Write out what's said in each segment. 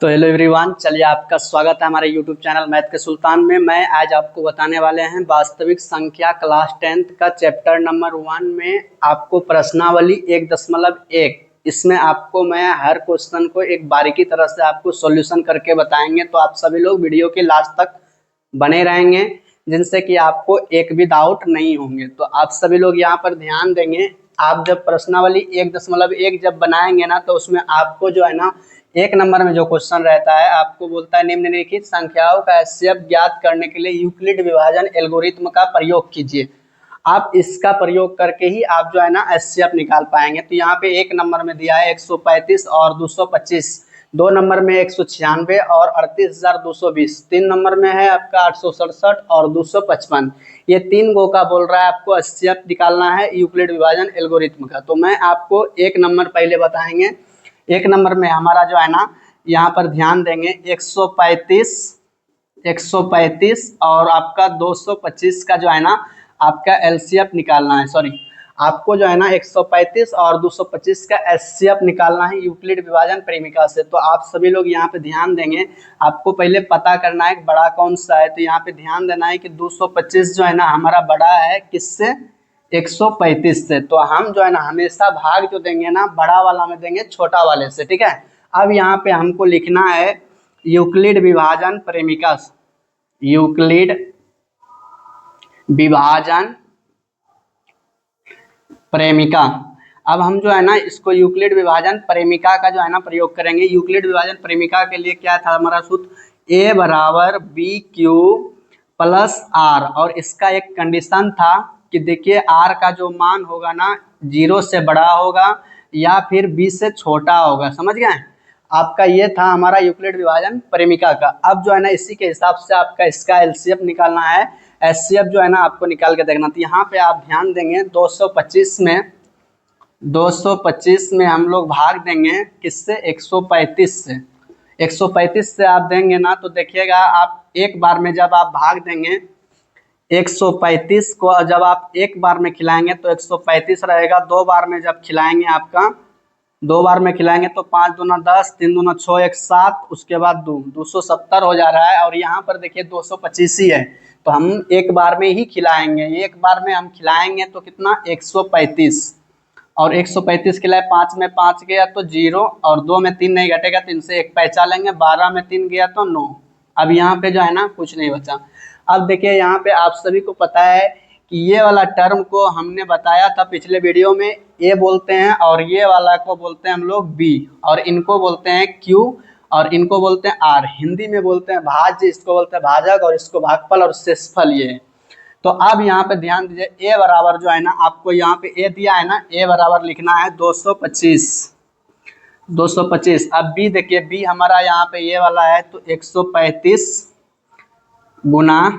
तो hello everyone, चलिए आपका स्वागत है हमारे यूट्यूब चैनल मैथ के सुल्तान में। मैं आज आपको बताने वाले हैं वास्तविक संख्या क्लास 10th का चैप्टर नंबर 1 में आपको प्रश्नावली 1.1। इसमें आपको मैं हर क्वेश्चन को एक बारीकी तरह से आपको सॉल्यूशन करके बताएंगे, तो आप सभी लोग वीडियो के लास्ट तक बने रहेंगे जिनसे कि आपको एक भी डाउट नहीं होंगे। तो आप सभी लोग यहाँ पर ध्यान देंगे। आप जब प्रश्नावली 1.1 जब बनाएंगे ना, तो उसमें आपको जो है ना एक नंबर में जो क्वेश्चन रहता है, आपको बोलता है निम्नलिखित संख्याओं का एचसीएफ ज्ञात करने के लिए यूक्लिड विभाजन एल्गोरिथ्म का प्रयोग कीजिए। आप इसका प्रयोग करके ही आप जो है ना एचसीएफ निकाल पाएंगे। तो यहाँ पे एक नंबर में दिया है 135 और 225, दो नंबर में 196 और 38,220, तीन नंबर में है आपका 867 और 255। ये तीन गो का बोल रहा है आपको एचसीएफ निकालना है यूक्लिड विभाजन एल्गोरिथ्म का। तो मैं आपको एक नंबर पहले बताएंगे। एक नंबर में हमारा जो है ना, यहाँ पर ध्यान देंगे 135 और आपका 225 का जो है ना आपका एलसीएफ निकालना है। सॉरी, आपको जो है ना 135 और 225 का एचसीएफ निकालना है यूक्लिड विभाजन प्रेमिका से। तो आप सभी लोग यहाँ पे ध्यान देंगे। आपको पहले पता करना है बड़ा कौन सा है। तो यहाँ पे ध्यान देना है कि 225 जो है ना हमारा बड़ा है किससे, 135 से। तो हम जो है ना हमेशा भाग जो देंगे ना बड़ा वाला में देंगे छोटा वाले से, ठीक है। अब यहाँ पे हमको लिखना है यूक्लिड विभाजन प्रेमिका, यूक्लिड विभाजन प्रेमिका। अब हम जो है ना इसको यूक्लिड विभाजन प्रेमिका का जो है ना प्रयोग करेंगे। यूक्लिड विभाजन प्रेमिका के लिए क्या था हमारा सूत्र, a बराबर बी क्यू प्लस आर। और इसका एक कंडीशन था कि देखिए r का जो मान होगा ना 0 से बड़ा होगा या फिर b से छोटा होगा। समझ गए, आपका ये था हमारा यूक्लिड विभाजन प्रेमिका का। अब जो है ना इसी के हिसाब से आपका इसका एलसीएफ निकालना है। एचसीएफ जो है ना आपको निकाल के देखना। तो यहाँ पे आप ध्यान देंगे 225 में हम लोग भाग देंगे किससे, 135 से। 135 से आप देंगे ना तो देखिएगा आप एक बार में जब आप भाग देंगे 135 को, जब आप एक बार में खिलाएंगे तो 135 रहेगा। दो बार में जब खिलाएंगे आपका, दो बार में खिलाएंगे तो 5 दूना 10, 3 दूना 6, 1 7, उसके बाद 270 हो जा रहा है। और यहाँ पर देखिए 225 ही है, तो हम एक बार में ही खिलाएंगे। एक बार में हम खिलाएंगे तो कितना, 135। और 135 खिलाए, 5 में 5 गया तो 0, और 2 में 3 नहीं घटेगा तो इनसे एक पहचान लेंगे। 12 में 3 गया तो 9। अब यहाँ पे जो है ना कुछ नहीं बचा। अब देखिए यहाँ पे आप सभी को पता है कि ये वाला टर्म को हमने बताया था पिछले वीडियो में, ए बोलते हैं और ये वाला को बोलते हैं हम लोग बी, और इनको बोलते हैं क्यू और इनको बोलते हैं आर। हिंदी में बोलते हैं भाज्य, इसको बोलते हैं भाजक, और इसको भागफल और शेषफल ये है। तो अब यहाँ पे ध्यान दीजिए, ए बराबर जो है ना आपको यहाँ पे ए दिया है ना, ए बराबर लिखना है 225। अब बी देखिए, बी हमारा यहाँ पे ये वाला है तो 135 गुना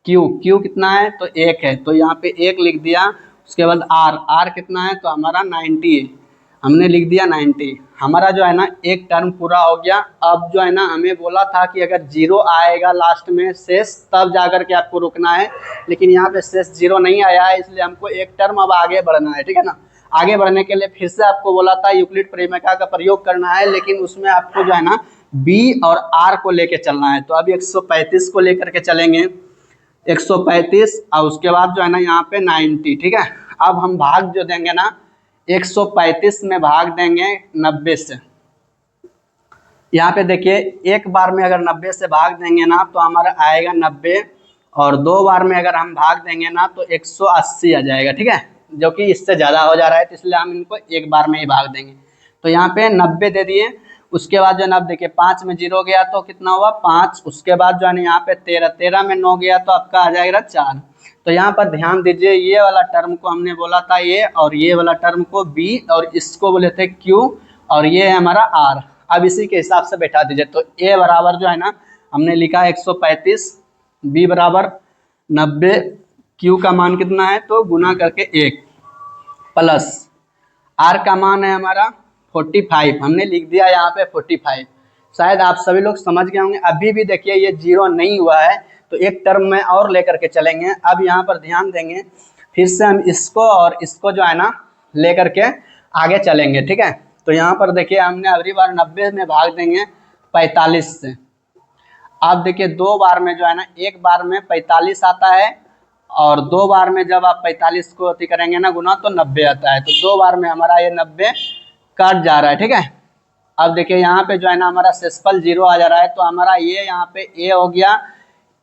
क्यू, क्यू कितना है तो 1 है, तो यहाँ पे 1 लिख दिया। उसके बाद आर, आर कितना है तो हमारा 90 है, हमने लिख दिया 90। हमारा जो है ना एक टर्म पूरा हो गया। अब जो है ना हमें बोला था कि अगर 0 आएगा लास्ट में शेष तब जाकर के आपको रुकना है, लेकिन यहाँ पे शेष 0 नहीं आया है, इसलिए हमको एक टर्म अब आगे बढ़ना है, ठीक है ना। आगे बढ़ने के लिए फिर से आपको बोला था यूक्लिड प्रेमिका का प्रयोग करना है, लेकिन उसमें आपको जो है ना बी और आर को लेके चलना है। तो अभी 135 को लेकर के चलेंगे, 135 और उसके बाद जो है ना यहाँ पे 90, ठीक है। अब हम भाग जो देंगे ना 135 में भाग देंगे 90 से। यहाँ पे देखिए एक बार में अगर 90 से भाग देंगे ना तो हमारा आएगा 90, और दो बार में अगर हम भाग देंगे ना तो 180 आ जाएगा, ठीक है, जो कि इससे ज़्यादा हो जा रहा है, तो इसलिए हम इनको एक बार में ही भाग देंगे। तो यहाँ पे 90 दे दिए। उसके बाद जो है ना अब देखिए 5 में 0 गया तो कितना हुआ 5। उसके बाद जो है ना यहाँ पे 13 में 9 गया तो आपका आ जाएगा 4। तो यहाँ पर ध्यान दीजिए, ये वाला टर्म को हमने बोला था ए, और ये वाला टर्म को बी, और इसको बोले थे क्यू, और ये है हमारा आर। अब इसी के हिसाब से बैठा दीजिए। तो ए बराबर जो है ना हमने लिखा 135, बी बराबर 90, क्यू का मान कितना है तो गुना करके 1, प्लस आर का मान है हमारा 45, हमने लिख दिया यहाँ पे 45। शायद आप सभी लोग समझ गए होंगे। अभी भी देखिए ये 0 नहीं हुआ है, तो एक टर्म में और लेकर के चलेंगे। अब यहाँ पर ध्यान देंगे, फिर से हम इसको और इसको जो है ना लेकर के आगे चलेंगे, ठीक है। तो यहाँ पर देखिए हमने अगली बार 90 में भाग देंगे 45 से। आप देखिए 2 बार में जो है ना, एक बार में 45 आता है और 2 बार में जब आप 45 को अति करेंगे ना गुना तो 90 आता है। तो 2 बार में हमारा ये 90 कट जा रहा है, ठीक है। अब देखिए यहाँ पे जो है ना हमारा शेषफल 0 आ जा रहा है, तो हमारा ये यहाँ पे ए हो गया,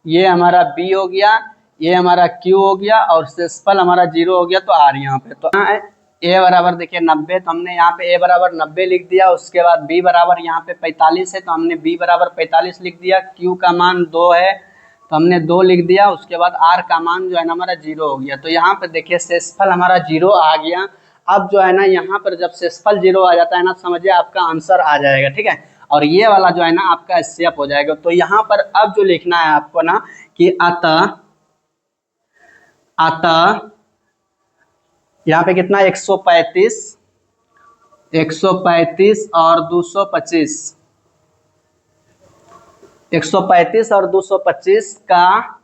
ये हमारा बी हो गया, ये हमारा क्यू हो गया और शेषफल हमारा 0 हो गया, तो आर यहाँ पे। तो ए बराबर देखिए 90, तो हमने यहाँ पे ए बराबर 90 लिख दिया। उसके बाद बी बराबर यहाँ पे 45 है, तो हमने बी बराबर 45 लिख दिया। क्यू का मान 2 है, तो हमने 2 लिख दिया। उसके बाद आर का मान जो है ना हमारा 0 हो गया। तो यहाँ पे देखिए शेषफल हमारा 0 आ गया। अब जो है ना यहाँ पर जब शेषफल 0 आ जाता है ना, समझिए आपका आंसर आ जाएगा, ठीक है। और ये वाला जो है ना आपका एचसीएफ हो जाएगा। तो यहाँ पर अब जो लिखना है आपको ना कि अतः यहाँ पे कितना 135 और 225, 135 और 225 का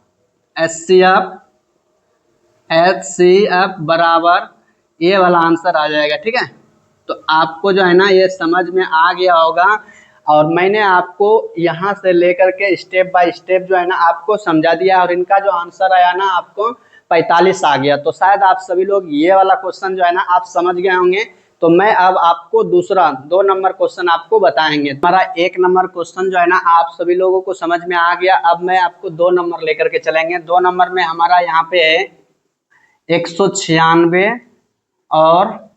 एचसीएफ बराबर ये वाला आंसर आ जाएगा, ठीक है। तो आपको जो है ना ये समझ में आ गया होगा, और मैंने आपको यहाँ से लेकर के स्टेप बाय स्टेप जो है ना आपको समझा दिया, और इनका जो आंसर आया ना आपको 45 आ गया। तो शायद आप सभी लोग ये वाला क्वेश्चन जो है ना आप समझ गए होंगे। तो मैं अब आपको दूसरा 2 नंबर क्वेश्चन आपको बताएंगे। हमारा 1 नंबर क्वेश्चन जो है ना आप सभी लोगों को समझ में आ गया। अब मैं आपको 2 नंबर लेकर के चलेंगे। 2 नंबर में हमारा यहाँ पे है 196 और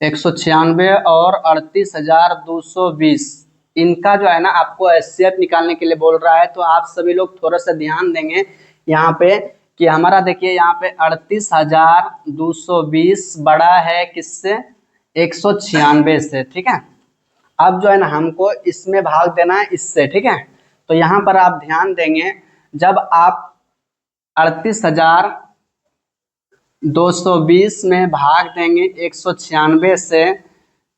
38,220, इनका जो है ना आपको एचसीएफ निकालने के लिए बोल रहा है। तो आप सभी लोग थोड़ा सा ध्यान देंगे यहाँ पे कि हमारा देखिए यहाँ पे 38,220 बड़ा है किससे, 196 से, ठीक है। अब जो है ना हमको इसमें भाग देना है इससे, ठीक है। तो यहाँ पर आप ध्यान देंगे, जब आप 38,220 में भाग देंगे 196 से,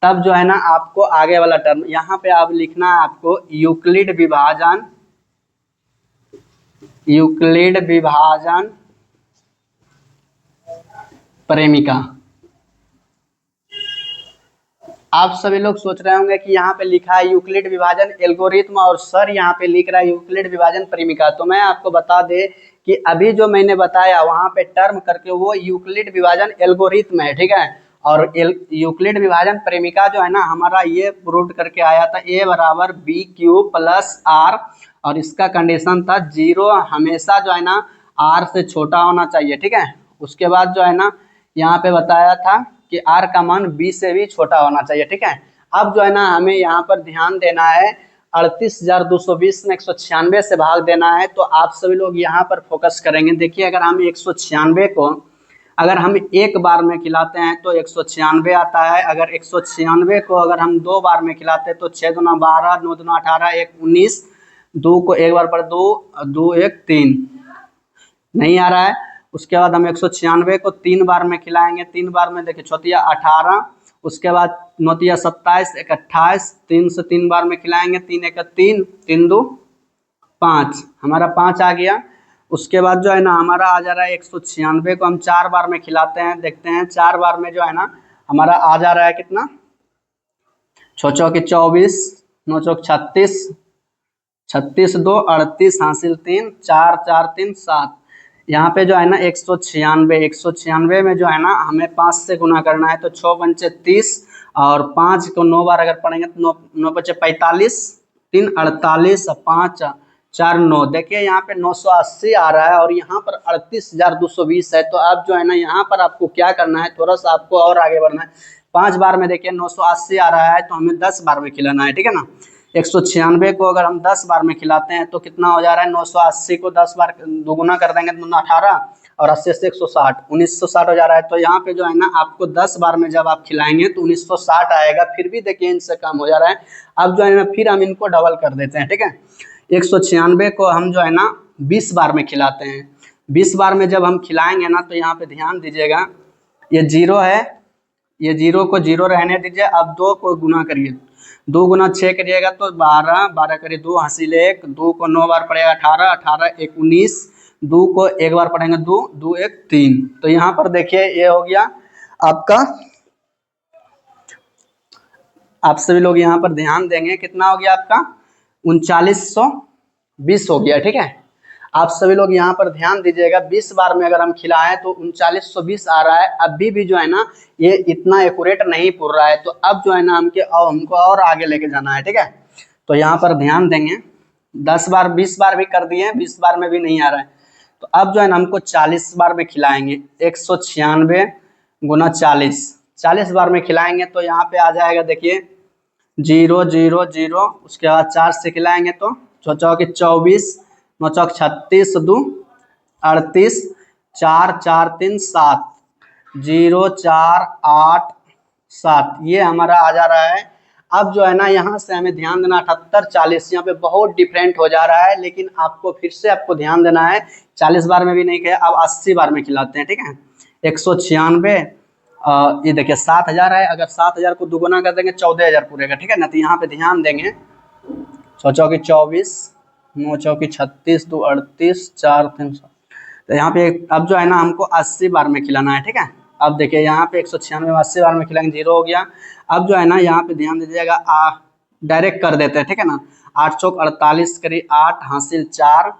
तब जो है ना आपको आगे वाला टर्म यहाँ पे आप लिखना है आपको यूक्लिड विभाजन प्रेमिका। आप सभी लोग सोच रहे होंगे कि यहाँ पे लिखा है यूक्लिड विभाजन एल्गोरिथम और सर यहाँ पे लिख रहा है यूक्लिड विभाजन प्रेमिका। तो मैं आपको बता दे कि अभी जो मैंने बताया वहाँ पे टर्म करके वो यूक्लिड विभाजन एल्गोरिथम है, ठीक है। और यूक्लिड विभाजन प्रेमिका जो है ना हमारा ये प्रूव करके आया था ए बराबर बी क्यू प्लस आर, और इसका कंडीशन था 0 हमेशा जो है ना आर से छोटा होना चाहिए, ठीक है। उसके बाद जो है ना यहाँ पे बताया था कि आर का मान बी से भी छोटा होना चाहिए, ठीक है। अब जो है ना हमें यहाँ पर ध्यान देना है 38,220 में 196 से भाग देना है। तो आप सभी लोग यहाँ पर फोकस करेंगे। देखिए अगर हम 196 को अगर हम एक बार में खिलाते हैं तो 196 आता है। अगर 196 को अगर हम 2 बार में खिलाते हैं तो 6 दूना 12, 9 दूना 18, 1 19, 2 को एक बार पर 2, 2 1 3 नहीं आ रहा है। उसके बाद हम 196 को 3 बार में खिलाएंगे। 3 बार में देखिए चौथिया 18, उसके बाद नौतिया 27, 1 28, 3 से 3 बार में खिलाएंगे। 3 1 3, 3 2 5, हमारा 5 आ गया। उसके बाद जो है ना हमारा आ जा रहा है 196 को हम 4 बार में खिलाते हैं। देखते हैं 4 बार में जो है ना हमारा आ जा रहा है कितना, 6 चौके 24, 9 चौक 36, 36 2 38 हासिल 3, 4 4 3 7। यहाँ पे जो है ना 196 में जो है ना हमें 5 से गुना करना है। तो 6 पंचे 30 और 5 को 9 बार अगर पढ़ेंगे तो 9 बचे 45, 3 48, 5 4 9। देखिए यहाँ पे 980 आ रहा है और यहाँ पर 38,220 है। तो अब जो है ना यहाँ पर आपको क्या करना है, थोड़ा सा आपको और आगे बढ़ना है। 5 बार में देखिए 980 आ रहा है, तो हमें 10 बार में खिलाना है, ठीक है ना। 196 को अगर हम 10 बार में खिलाते हैं तो कितना हो जा रहा है, 980 को 10 बार दोगुना कर देंगे तो 18 और 80 से 160, 1960 हो जा रहा है। तो यहाँ पे जो है ना आपको 10 बार में जब आप खिलाएंगे तो 1960 आएगा। फिर भी देखिए इनसे कम हो जा रहा है। अब जो है ना फिर हम इनको डबल कर देते हैं, ठीक है। 196 को हम जो है ना 20 बार में खिलाते हैं। 20 बार में जब हम खिलाएंगे ना तो यहाँ पे ध्यान दीजिएगा, ये 0 है, ये 0 को 0 रहने दीजिए। अब 2 को गुना करिए, 2 गुना 6 करिएगा तो 12, 12 करिए 2 हासिल 1, 2 को 9 बार पड़ेगा 18, 18 1 19, 2 को एक बार पढ़ेंगे 2, 2 1 3। तो यहाँ पर देखिए ये हो गया आपका आप सभी लोग यहाँ पर ध्यान देंगे, कितना हो गया आपका 3920 हो गया। ठीक है, आप सभी लोग यहाँ पर ध्यान दीजिएगा, 20 बार में अगर हम खिलाएं तो 3920 आ रहा है। अभी भी जो है ना ये इतना एक्यूरेट नहीं पुर रहा है, तो अब जो है ना हमको और आगे लेके जाना है। ठीक है, तो यहाँ पर ध्यान देंगे, 10 बार 20 बार भी कर दिए, 20 बार में भी नहीं आ रहा है, तो अब जो है ना हमको 40 बार में खिलाएंगे। 196 गुना 40 बार में खिलाएंगे तो यहाँ पे आ जाएगा, देखिए 0 0 0, उसके बाद 4 से खिलाएंगे तो 4 चौके 24, 9 चौक 36, 2 38, 4 4 3 7, 0 4 8 7, ये हमारा आ जा रहा है। अब जो है ना यहाँ से हमें ध्यान देना 78 40, यहाँ पे बहुत डिफरेंट हो जा रहा है, लेकिन आपको फिर से आपको ध्यान देना है। 40 बार में भी नहीं किया, अब 80 बार में खिलाते हैं। ठीक है, 196, ये देखिए 7000 है, अगर 7000 को दुगुना कर देंगे 14000 पूरेगा। ठीक है ना, तो यहाँ पे ध्यान देंगे, 6 चौकी 24, 9 चौकी 36, 2 38, 4 3 7, तो यहाँ पे अब जो है ना हमको 80 बार में खिलाना है। ठीक है, अब देखिए यहाँ पे 196 में 80 बार में खिलाएंगे, 0 हो गया। अब जो है ना यहाँ पे ध्यान दीजिएगा, डायरेक्ट कर देते हैं। ठीक है ना, 8 चौक 48 करी 8 हासिल 4,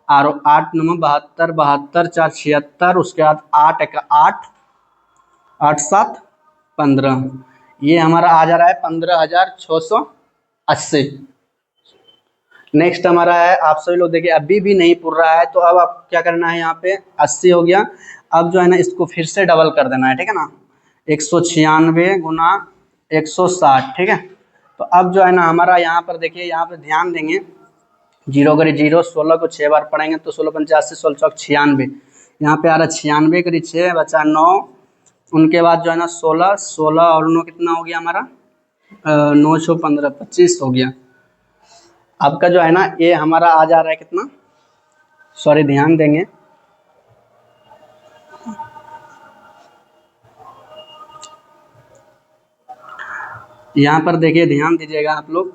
और 8 9 72, 72 4 76, उसके बाद 8 1 8, 8 7 15, ये हमारा आ जा रहा है 15680। नेक्स्ट हमारा है, आप सभी लोग देखिए अभी भी नहीं पुर रहा है, तो अब आप क्या करना है, यहाँ पे 80 हो गया। अब जो है ना इसको फिर से डबल कर देना है। ठीक है ना, 196 गुना 160। ठीक है, तो अब जो है ना हमारा यहाँ पर देखिए, यहाँ पे ध्यान देंगे, 0 करी 0, 16 को 6 बार पढ़ेंगे तो 16 85, 16 चौक 96, यहाँ पे आ रहा 96 करी 6 बचा 9, उनके बाद जो है ना 16 16 और 9 कितना हो गया हमारा, 9 6 15 25 हो गया। आपका जो है ना ये हमारा आ जा रहा है कितना, सॉरी ध्यान देंगे, यहाँ पर देखिए ध्यान दीजिएगा आप लोग,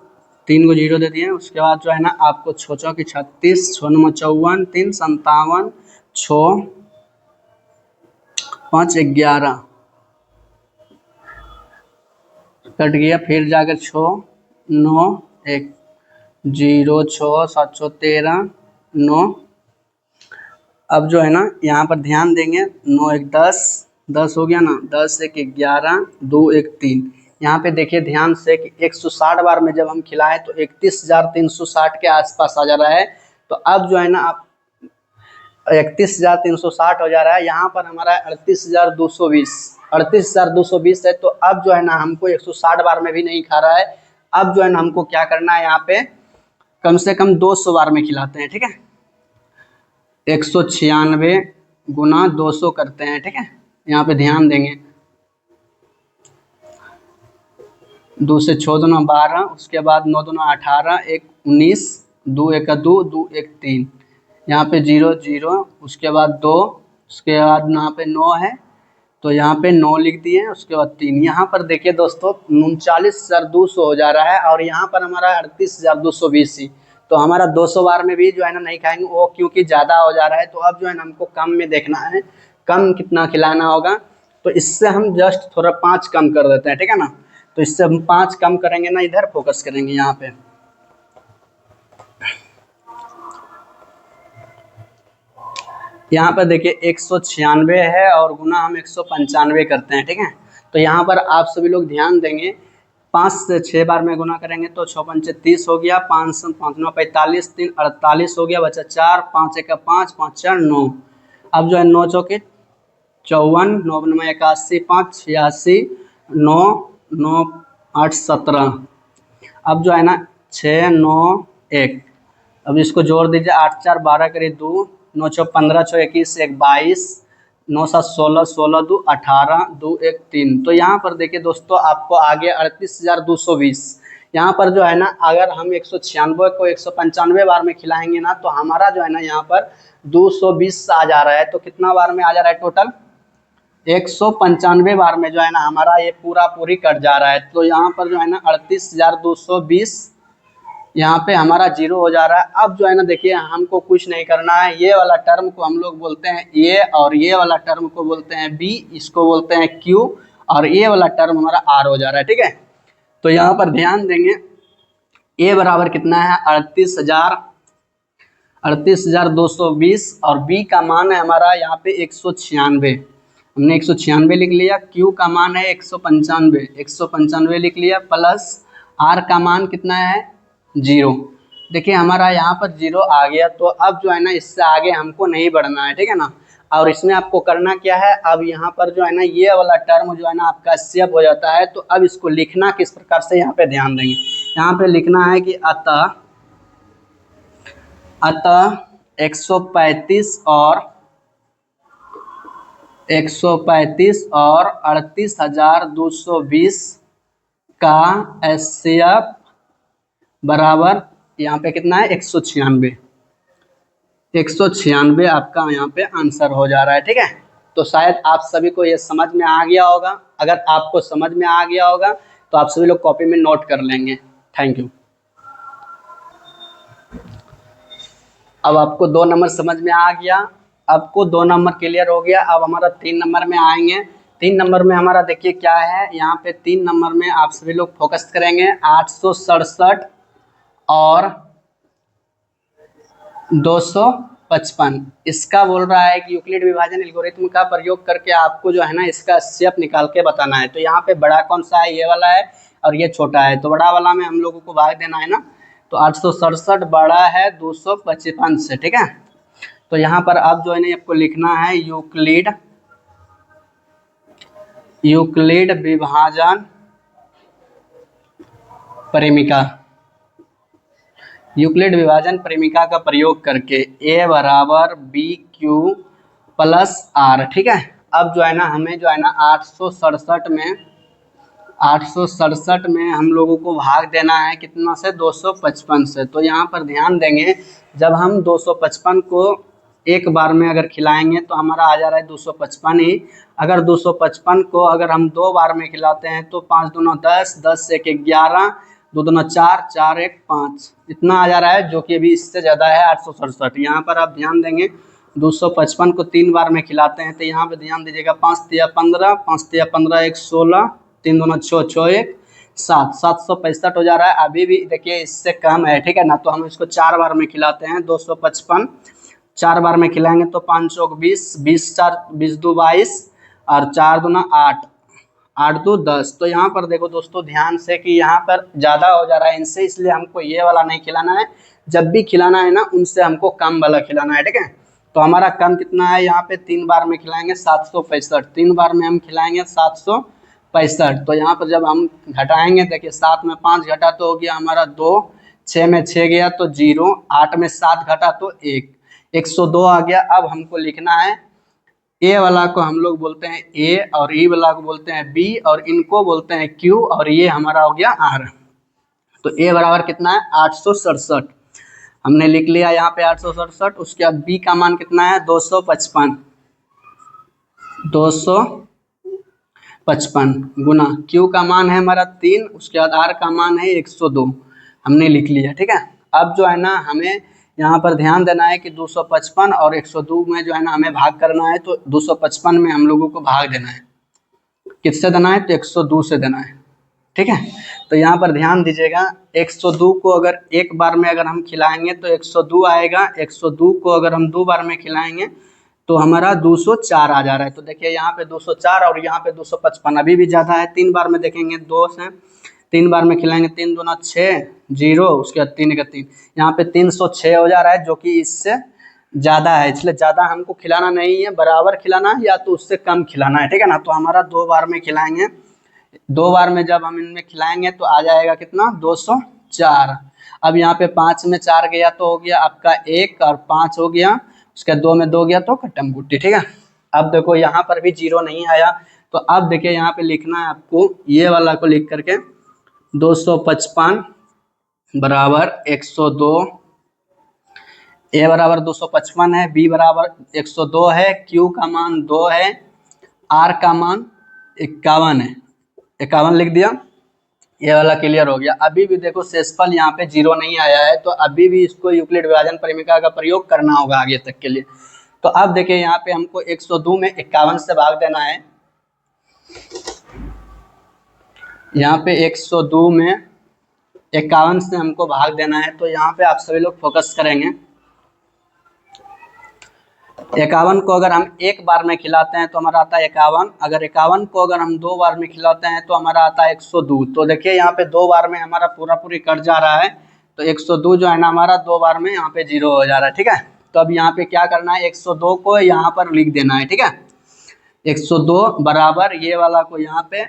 3 को 0 दे दिए, उसके बाद जो है ना आपको 6 चौकी 36, 6 9 54, 3 57, 6 5 11 कट गया, फिर जाकर 6 9 1 0 6 7 13 9। अब जो है ना यहाँ पर ध्यान देंगे, 9 1 10, 10 हो गया ना, 10 1 11, 2 1 3। यहाँ पे देखिए ध्यान से कि 160 बार में जब हम खिलाएं तो 31,360 के आसपास आ जा रहा है। तो अब जो है ना आप 31,360 हो जा रहा है, यहाँ पर हमारा 38,220, 38,220 है। तो अब जो है ना हमको 160 बार में भी नहीं खा रहा है। अब जो है ना हमको क्या करना है, यहाँ पे कम से कम 200 बार में खिलाते हैं। ठीक है, 196 गुना 200 करते हैं। ठीक है, यहाँ पे ध्यान देंगे, 2 से 6 दूना 12, उसके बाद 9 दूना 18, 1 19, 2 1 2, 2 1 3, यहाँ पे 0 0, उसके बाद 2, उसके बाद यहाँ पे 9 है तो यहाँ पे 9 लिख दिए, उसके बाद 3। यहाँ पर देखिए दोस्तों 39,200 हो जा रहा है, और यहाँ पर हमारा 38,220 ही, तो हमारा 200 बार में भी जो है ना नहीं खाएंगे वो, क्योंकि ज़्यादा हो जा रहा है। तो अब जो है ना हमको कम में देखना है, कम कितना खिलाना होगा, तो इससे हम जस्ट थोड़ा 5 कम कर देते हैं। ठीक है ना, तो इससे हम 5 कम करेंगे ना, इधर फोकस करेंगे यहाँ पे, यहाँ पर देखिए 196 है और गुना हम 195 करते हैं। ठीक है, तो यहाँ पर आप सभी लोग ध्यान देंगे, 5 से 6 बार में गुना करेंगे तो 6 पंचे 30 हो गया, 5 से 5 9 45, 3 48 हो गया, बचा 4, 5 1 5, 5 4 9। अब जो है 9 चौके 54, 9 9 81, 5 86, 9 9 8 17। अब जो है ना 6 9 1, अब इसको जोड़ दीजिए, 8 4 12 करिए 2, 9 6 15, 6 21 1 22, 9 7 16, 16 2 18, 2 1 3। तो यहाँ पर देखिए दोस्तों आपको आगे 38,220। यहाँ पर जो है ना अगर हम 196 को 195 बार में खिलाएंगे ना, तो हमारा जो है ना यहाँ पर 220 आ जा रहा है। तो कितना बार में आ जा रहा है टोटल, 195 बार में जो है ना हमारा ये पूरा पूरी कट जा रहा है। तो यहाँ पर जो है ना 38,220 यहाँ पे हमारा 0 हो जा रहा है। अब जो है ना देखिए हमको कुछ नहीं करना है, ये वाला टर्म को हम लोग बोलते हैं ए, और ये वाला टर्म को बोलते हैं बी, इसको बोलते हैं क्यू, और ये वाला टर्म हमारा आर हो जा रहा है। ठीक है, तो यहाँ पर ध्यान देंगे ए बराबर कितना है 38,220 और बी का मान है हमारा यहाँ पे 196। हमने 196 लिख लिया। क्यू का मान है 195 लिख लिया, प्लस आर का मान कितना है 0। देखिए हमारा यहाँ पर 0 आ गया। तो अब जो है ना इससे आगे हमको नहीं बढ़ना है, ठीक है ना। और इसमें आपको करना क्या है, अब यहाँ पर जो है ना ये वाला टर्म जो है ना आपका सेव हो जाता है। तो अब इसको लिखना किस प्रकार से, यहाँ पे ध्यान देंगे। यहाँ पे लिखना है कि अतः 135 और 38,220 का एचसीएफ बराबर यहाँ पे कितना है 196 आपका यहाँ पे आंसर हो जा रहा है, ठीक है। तो शायद आप सभी को ये समझ में आ गया होगा। अगर आपको समझ में आ गया होगा तो आप सभी लोग कॉपी में नोट कर लेंगे। Thank you. अब आपको 2 नंबर समझ में आ गया, आपको 2 नंबर क्लियर हो गया। अब हमारा 3 नंबर में आएंगे। 3 नंबर में हमारा देखिए क्या है, यहाँ पे 3 नंबर में आप सभी लोग फोकस करेंगे 867 और 255। इसका बोल रहा है कि यूक्लिड विभाजन एल्गोरिथम का प्रयोग करके आपको जो है ना इसका एचसीएफ निकाल के बताना है। तो यहाँ पे बड़ा कौन सा है, ये वाला है, और ये छोटा है। तो बड़ा वाला में हम लोगों को भाग देना है ना। तो 867 बड़ा है 255 से, ठीक है। तो यहाँ पर अब जो है ना आपको लिखना है यूक्लिड विभाजन परिमिका। यूक्लिड विभाजन परिमिका का प्रयोग करके ए बराबर बी क्यू प्लस आर, ठीक है। अब जो है ना हमें जो है ना 867 में हम लोगों को भाग देना है कितना से, 255 से। तो यहाँ पर ध्यान देंगे, जब हम 255 को एक बार में अगर खिलाएंगे तो हमारा आ जा रहा है 255 ही। अगर 255 को अगर हम 2 बार में खिलाते हैं तो 5 दूना 10, 10 से 11, 2 दूना 4, 4 1 5, इतना आ जा रहा है, जो कि अभी इससे ज़्यादा है 867। यहाँ पर आप ध्यान देंगे 255 को 3 बार में खिलाते हैं। तो यहाँ पे ध्यान दीजिएगा 5 तिया 15, 5 तिया 15 1 16, 3 दूना 6, 6 1 7, 765 हो जा रहा है। अभी भी देखिए इससे कम है, ठीक है ना। तो हम इसको 4 बार में खिलाते हैं। 255 4 बार में खिलाएंगे तो 5 चौक 20, 20 4 20 2 22 और 4 दूना 8, 8 2 10। तो यहाँ पर देखो दोस्तों ध्यान से कि यहाँ पर ज़्यादा हो जा रहा है इनसे, इसलिए हमको ये वाला नहीं खिलाना है। जब भी खिलाना है ना उनसे हमको कम वाला खिलाना है, ठीक है। तो हमारा कम कितना है, यहाँ पे 3 बार में खिलाएंगे 765, 3 बार में हम खिलाएंगे 765। तो यहाँ पर जब हम घटाएंगे, देखिए 7 में 5 घटा तो हो गया हमारा 2, 6 में 6 गया तो 0, 8 में 7 घटा तो 1, 102 आ गया। अब हमको लिखना है ए वाला को हम लोग बोलते हैं ए, और ई वाला को बोलते हैं बी, और इनको बोलते हैं क्यू, और ये हमारा हो गया आर। तो ए बराबर कितना है 867, हमने लिख लिया यहाँ पे 867। उसके बाद बी का मान कितना है 255 गुना क्यू का मान है हमारा 3, उसके बाद आर का मान है 102, हमने लिख लिया, ठीक है। अब जो है ना हमें यहाँ पर ध्यान देना है कि 255 और 102 में जो है ना हमें भाग करना है। तो 255 में हम लोगों को भाग देना है, किससे देना है, तो 102 से देना है, ठीक है। तो यहाँ पर ध्यान दीजिएगा 102 को अगर एक बार में अगर हम खिलाएंगे तो 102 आएगा। 102 को अगर हम 2 बार में खिलाएंगे तो हमारा 204 आ जा रहा है। तो देखिए यहाँ पे 204 और यहाँ पे 255, अभी भी ज़्यादा है। 3 बार में देखेंगे 2 से, 3 बार में खिलाएंगे 3 दूना 6 0, उसके बाद 3 का 3, यहाँ पे 306 हो जा रहा है, जो कि इससे ज़्यादा है। इसलिए ज़्यादा हमको खिलाना नहीं है, बराबर खिलाना है या तो उससे कम खिलाना है, ठीक है ना। तो हमारा 2 बार में खिलाएंगे, 2 बार में जब हम इनमें खिलाएंगे तो आ जाएगा कितना 204। अब यहाँ पे 5 में 4 गया तो हो गया आपका 1, और 5 हो गया, उसके 2 में 2 गया तो कट्टम गुट्टी, ठीक है। अब देखो यहाँ पर भी 0 नहीं आया। तो अब देखिए यहाँ पे लिखना है आपको ये वाला को लिख करके 255 बराबर 102, ए बराबर 255 है, बी बराबर 102 है, क्यू का मान 2 है, आर का मान 51 है, 51 लिख दिया। ये वाला क्लियर हो गया। अभी भी देखो शेषफल यहाँ पे 0 नहीं आया है, तो अभी भी इसको यूक्लिड विभाजन परिमिका का प्रयोग करना होगा आगे तक के लिए। तो अब देखिए यहाँ पे हमको 102 में 51 से भाग देना है। यहाँ पे 102 में 51 से हमको भाग देना है, तो यहाँ पे आप सभी लोग फोकस करेंगे। 51 को अगर हम एक बार में खिलाते हैं तो हमारा आता है 51। अगर 51 को अगर हम 2 बार में खिलाते हैं तो हमारा आता है 102। तो देखिए यहाँ पे 2 बार में हमारा पूरा पूरी कट जा रहा है, तो 102 जो है ना हमारा 2 बार में यहाँ पे 0 हो जा रहा है। ठीक है, तो अब यहाँ पे क्या करना है, 102 को यहाँ पर लिख देना है। ठीक है, 102 बराबर ये वाला को यहाँ पे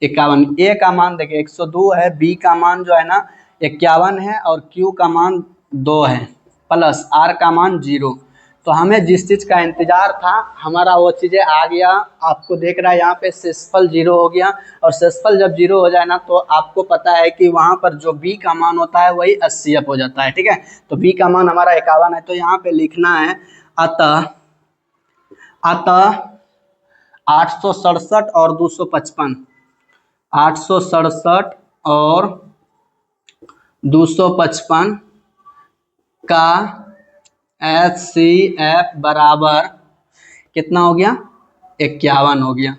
51। ए का मान देखिए 102 है, बी का मान जो है ना 51 है, और क्यू का मान 2 है, प्लस आर का मान 0। तो हमें जिस चीज़ का इंतजार था हमारा वो चीज़ें आ गया। आपको देख रहा है यहाँ पे शेषफल 0 हो गया, और शेषफल जब 0 हो जाए ना तो आपको पता है कि वहाँ पर जो बी का मान होता है वही 80 हो जाता है। ठीक है, तो बी का मान हमारा 51 है, तो यहाँ पे लिखना है अतः 867 और 255, 867 और 255 का HCF बराबर कितना हो गया, 51 हो गया।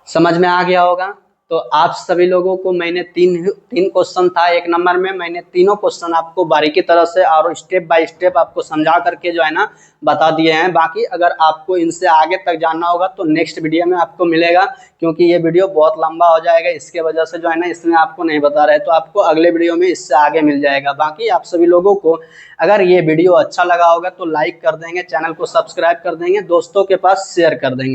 समझ में आ गया होगा। तो आप सभी लोगों को मैंने तीन क्वेश्चन था 1 नंबर में, मैंने तीनों क्वेश्चन आपको बारीकी तरह से और स्टेप बाय स्टेप आपको समझा करके जो है ना बता दिए हैं। बाकी अगर आपको इनसे आगे तक जानना होगा तो नेक्स्ट वीडियो में आपको मिलेगा, क्योंकि ये वीडियो बहुत लंबा हो जाएगा, इसके वजह से जो है ना इसमें आपको नहीं बता रहे, तो आपको अगले वीडियो में इससे आगे मिल जाएगा। बाकी आप सभी लोगों को अगर ये वीडियो अच्छा लगा होगा तो लाइक कर देंगे, चैनल को सब्सक्राइब कर देंगे, दोस्तों के पास शेयर कर देंगे।